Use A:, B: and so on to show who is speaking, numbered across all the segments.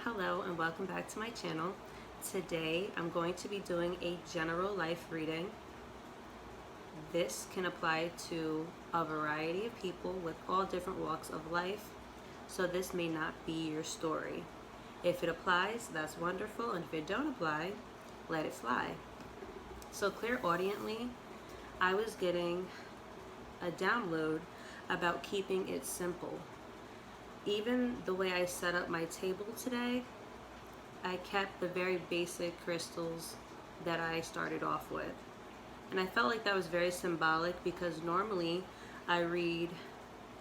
A: Hello and welcome back to my channel. Today I'm going to be doing a general life reading. This can apply to a variety of people with all different walks of life, so this may not be your story. If it applies, that's wonderful, and if it don't apply, let it fly. So clairaudiently, I was getting a download about keeping it simple. Even the way I set up my table today, I kept the very basic crystals that I started off with. And I felt like that was very symbolic because normally I read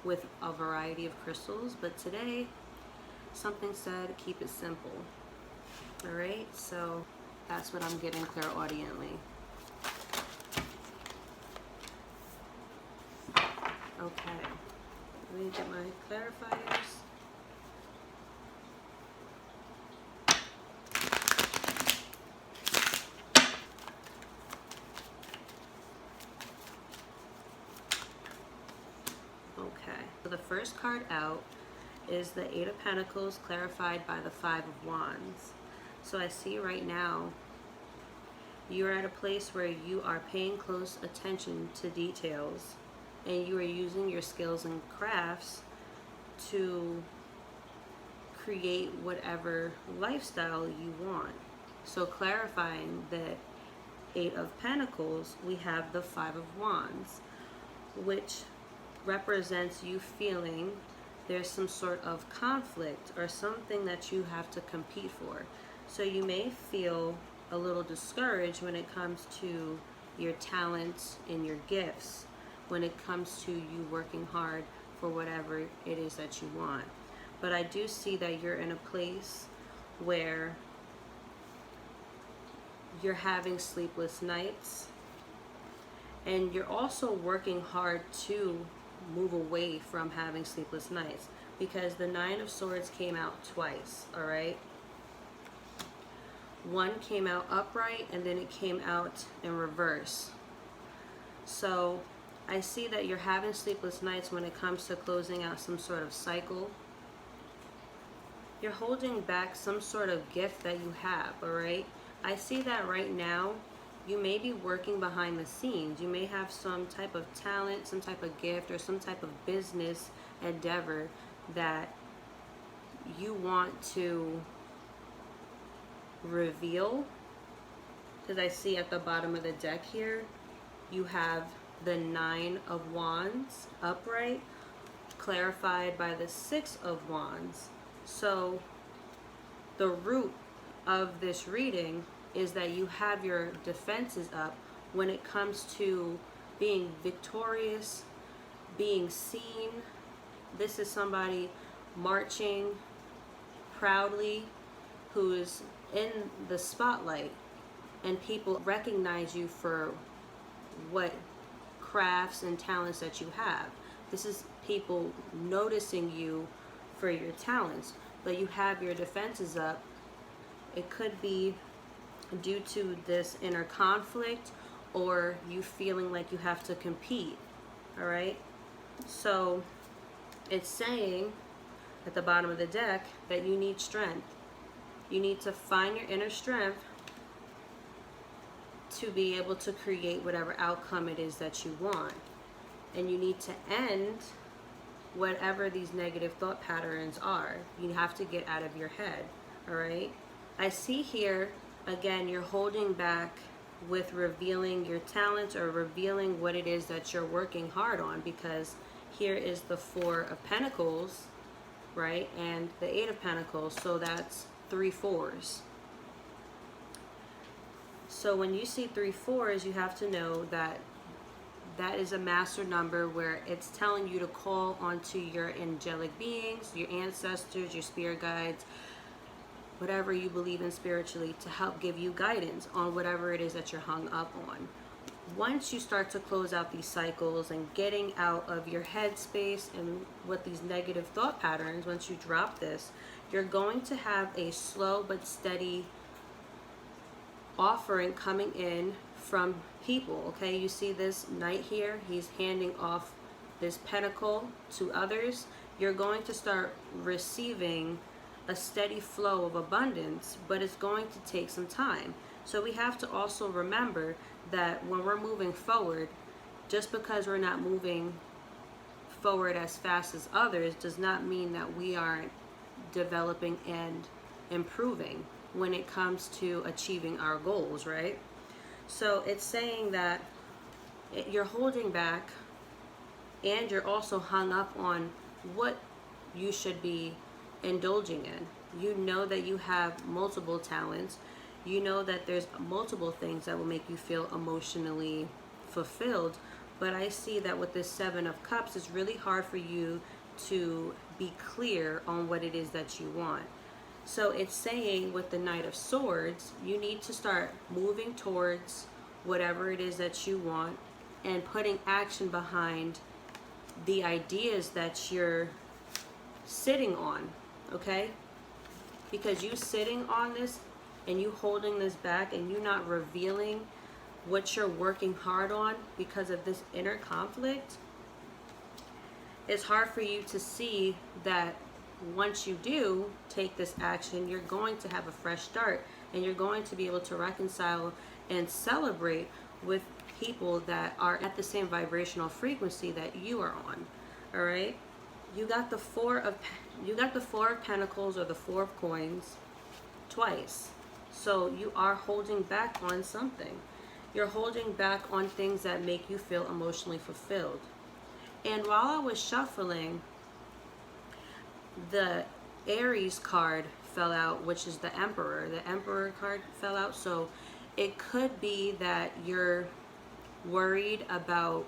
A: with a variety of crystals, but today something said keep it simple. Alright, so that's what I'm getting clairaudiently. Okay, let me get my clarifiers. Okay, so the first card out is the Eight of Pentacles clarified by the Five of Wands. So I see right now you're at a place where you are paying close attention to details and you are using your skills and crafts to create whatever lifestyle you want. So clarifying the Eight of Pentacles, we have the Five of Wands, which represents you feeling there's some sort of conflict or something that you have to compete for. So you may feel a little discouraged when it comes to your talents and your gifts, when it comes to you working hard for whatever it is that you want. But I do see that you're in a place where you're having sleepless nights and you're also working hard to move away from having sleepless nights, because the Nine of Swords came out twice, all right? One came out upright and then it came out in reverse. So I see that you're having sleepless nights when it comes to closing out some sort of cycle. You're holding back some sort of gift that you have, all right? I see that right now you may be working behind the scenes. You may have some type of talent, some type of gift, or some type of business endeavor that you want to reveal. Because I see at the bottom of the deck here, you have the Nine of Wands upright, clarified by the Six of Wands. So the root of this reading is that you have your defenses up when it comes to being victorious, being seen. This is somebody marching proudly who is in the spotlight, and people recognize you for what crafts and talents that you have. This is people noticing you for your talents, but you have your defenses up. It could be due to this inner conflict or you feeling like you have to compete, all right? So it's saying at the bottom of the deck that you need strength. You need to find your inner strength to be able to create whatever outcome it is that you want. And you need to end whatever these negative thought patterns are. You have to get out of your head, all right? I see here, again, you're holding back with revealing your talents or revealing what it is that you're working hard on, because here is the Four of Pentacles, right? And the Eight of Pentacles, so that's 3 fours. So when you see 3 fours, you have to know that that is a master number where it's telling you to call onto your angelic beings, your ancestors, your spirit guides, whatever you believe in spiritually, to help give you guidance on whatever it is that you're hung up on. Once you start to close out these cycles and getting out of your head space and with these negative thought patterns, once you drop this, you're going to have a slow but steady offering coming in from people, okay? You see this knight here, he's handing off this pentacle to others. You're going to start receiving a steady flow of abundance, but it's going to take some time. So we have to also remember that when we're moving forward, just because we're not moving forward as fast as others does not mean that we aren't developing and improving when it comes to achieving our goals, right? So it's saying that you're holding back, and you're also hung up on what you should be indulging in. You know that you have multiple talents. You know that there's multiple things that will make you feel emotionally fulfilled. But I see that with this Seven of Cups, it's really hard for you to be clear on what it is that you want. So it's saying with the Knight of Swords, you need to start moving towards whatever it is that you want and putting action behind the ideas that you're sitting on, okay? Because you sitting on this and you holding this back and you not revealing what you're working hard on because of this inner conflict, it's hard for you to see that once you do take this action, you're going to have a fresh start, and you're going to be able to reconcile and celebrate with people that are at the same vibrational frequency that you are on. All right, you got the Four of Pentacles, or the Four of Coins, twice. So you are holding back on something. You're holding back on things that make you feel emotionally fulfilled. And while I was shuffling, the Aries card fell out, which is the Emperor. The Emperor card fell out. So it could be that you're worried about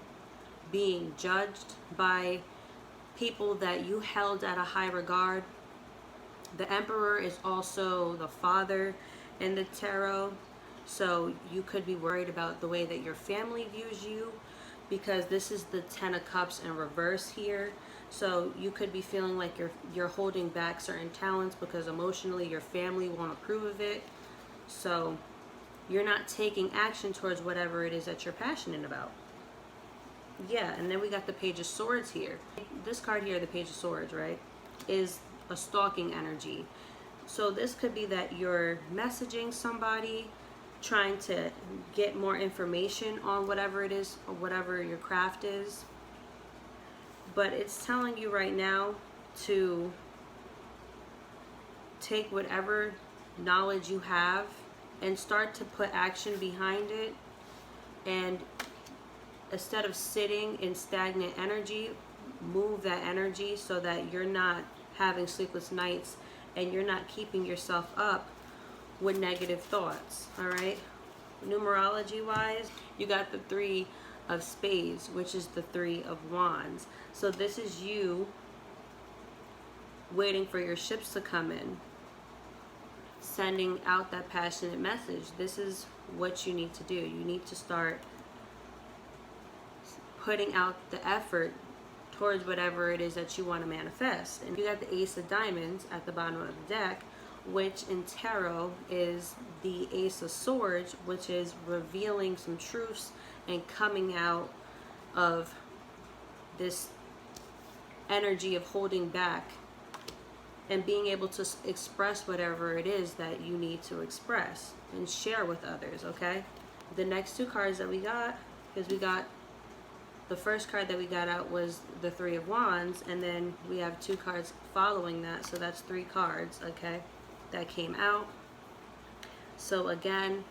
A: being judged by people that you held at a high regard. The Emperor is also the father in the tarot. So you could be worried about the way that your family views you, because this is the Ten of Cups in reverse here. So you could be feeling like you're holding back certain talents because emotionally your family won't approve of it. So you're not taking action towards whatever it is that you're passionate about. Yeah, and then we got the Page of Swords here. This card here, the Page of Swords, right, is a stalking energy. So this could be that you're messaging somebody, trying to get more information on whatever it is, or whatever your craft is. But it's telling you right now to take whatever knowledge you have and start to put action behind it. And instead of sitting in stagnant energy, move that energy so that you're not having sleepless nights and you're not keeping yourself up with negative thoughts. All right, numerology wise, you got the Three of Spades, which is the Three of Wands. So this is you waiting for your ships to come in, sending out that passionate message. This is what you need to do. You need to start putting out the effort towards whatever it is that you want to manifest. And you got the Ace of Diamonds at the bottom of the deck, which in tarot is the Ace of Swords, which is revealing some truths and coming out of this energy of holding back and being able to express whatever it is that you need to express and share with others. Okay, the next two cards that we got, because we got the first card that we got out was the Three of Wands, and then we have two cards following that, so that's three cards, okay, that came out. So again,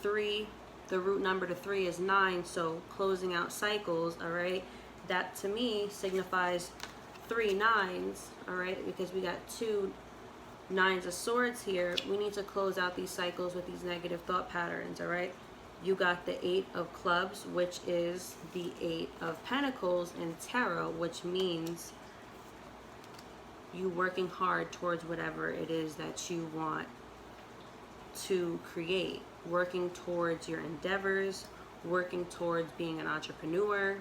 A: three, the root number to three is 9, so closing out cycles. All right, that to me signifies 3 nines. All right, because we got 2 nines of swords here. We need to close out these cycles with these negative thought patterns. All right, you got the 8 of clubs, which is the 8 of pentacles in tarot, which means you working hard towards whatever it is that you want to create, working towards your endeavors, working towards being an entrepreneur.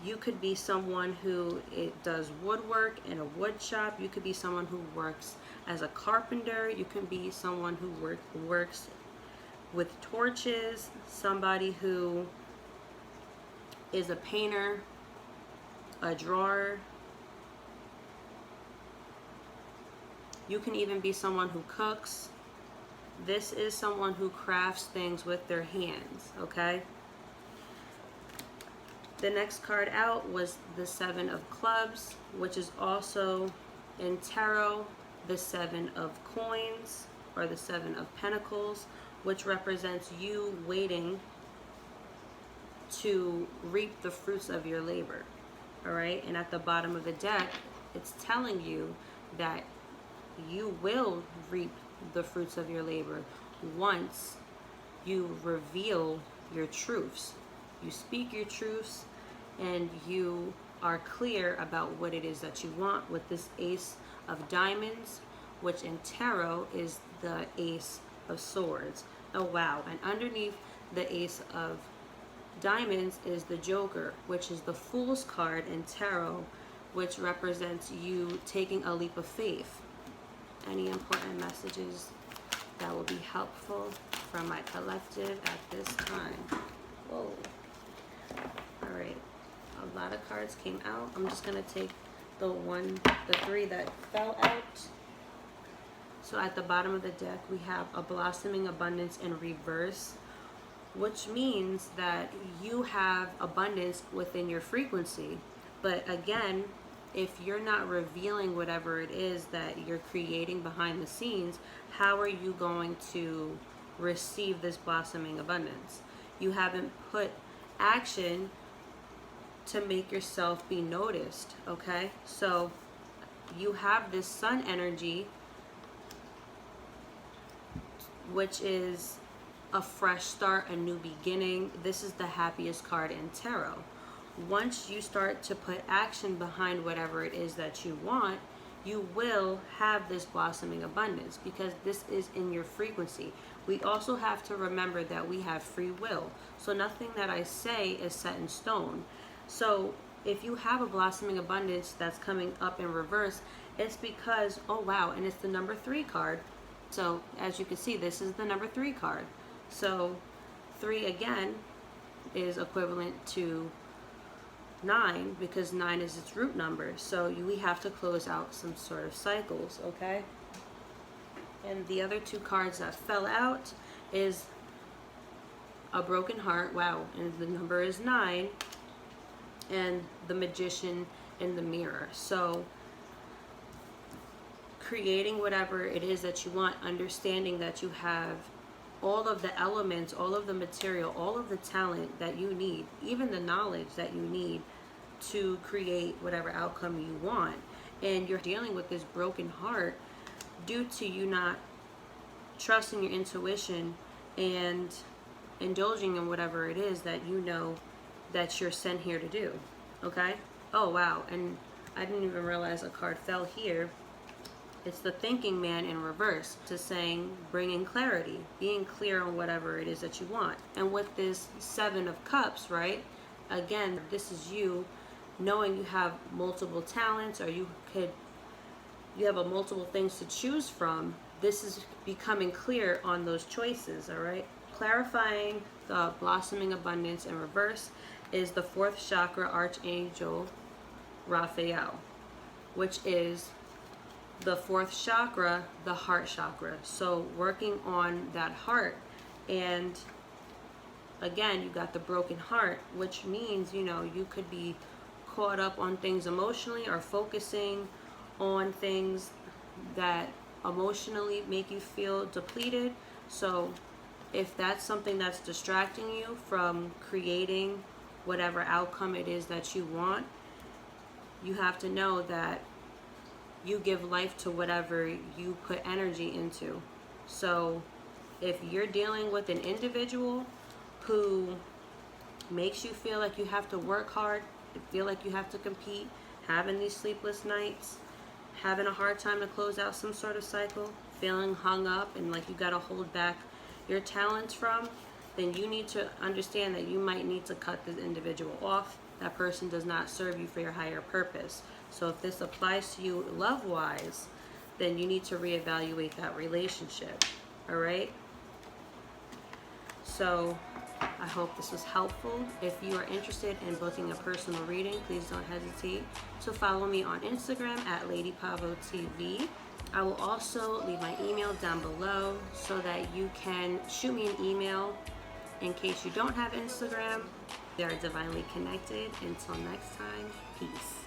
A: You could be someone who does woodwork in a wood shop. You could be someone who works as a carpenter. You can be someone who works with torches, somebody who is a painter, a drawer. You can even be someone who cooks. This is someone who crafts things with their hands, okay? The next card out was the Seven of Clubs, which is also in tarot the Seven of Coins, or the Seven of Pentacles, which represents you waiting to reap the fruits of your labor. All right, and at the bottom of the deck, it's telling you that you will reap the fruits of your labor once you reveal your truths. You speak your truths and you are clear about what it is that you want with this Ace of Diamonds, which in tarot is the Ace of Swords. Oh wow, and underneath the Ace of Diamonds is the Joker, which is the Fool's card in tarot, which represents you taking a leap of faith. Any important messages that will be helpful from my collective at this time? Whoa. All right, a lot of cards came out. I'm just gonna take the three that fell out. So at the bottom of the deck, we have a blossoming abundance in reverse, which means that you have abundance within your frequency. But again, if you're not revealing whatever it is that you're creating behind the scenes, how are you going to receive this blossoming abundance? You haven't put action to make yourself be noticed, okay? So you have this sun energy, which is a fresh start, a new beginning. This is the happiest card in tarot. Once you start to put action behind whatever it is that you want, you will have this blossoming abundance because this is in your frequency. We also have to remember that we have free will. So nothing that I say is set in stone. So if you have a blossoming abundance that's coming up in reverse, it's because, oh wow, and it's the number 3 card. So as you can see, this is the number 3 card. So 3 again is equivalent to 9 because 9 is its root number. So we have to close out some sort of cycles, okay? And the other 2 cards that fell out is a broken heart, wow, and the number is 9, and the Magician in the mirror. So creating whatever it is that you want, understanding that you have all of the elements, all of the material, all of the talent that you need, even the knowledge that you need to create whatever outcome you want. And you're dealing with this broken heart due to you not trusting your intuition and indulging in whatever it is that you know that you're sent here to do, okay? Oh wow, and I didn't even realize a card fell here. It's the Thinking Man in reverse, to saying bringing clarity, being clear on whatever it is that you want. And with this 7 of Cups, right? Again, this is you knowing you have multiple talents, or you have a multiple things to choose from. This is becoming clear on those choices, all right? Clarifying the blossoming abundance in reverse is the 4th chakra Archangel Raphael, which is the 4th chakra, the heart chakra. So working on that heart. And again, you got the broken heart, which means, you know, you could be caught up on things emotionally or focusing on things that emotionally make you feel depleted. So if that's something that's distracting you from creating whatever outcome it is that you want, you have to know that you give life to whatever you put energy into. So if you're dealing with an individual who makes you feel like you have to work hard, feel like you have to compete, having these sleepless nights, having a hard time to close out some sort of cycle, feeling hung up and like you got to hold back your talents from, then you need to understand that you might need to cut this individual off. That person does not serve you for your higher purpose. So if this applies to you love-wise, then you need to reevaluate that relationship, all right? So I hope this was helpful. If you are interested in booking a personal reading, please don't hesitate to follow me on Instagram at Lady Pavo TV. I will also leave my email down below so that you can shoot me an email in case you don't have Instagram. We are divinely connected. Until next time, peace.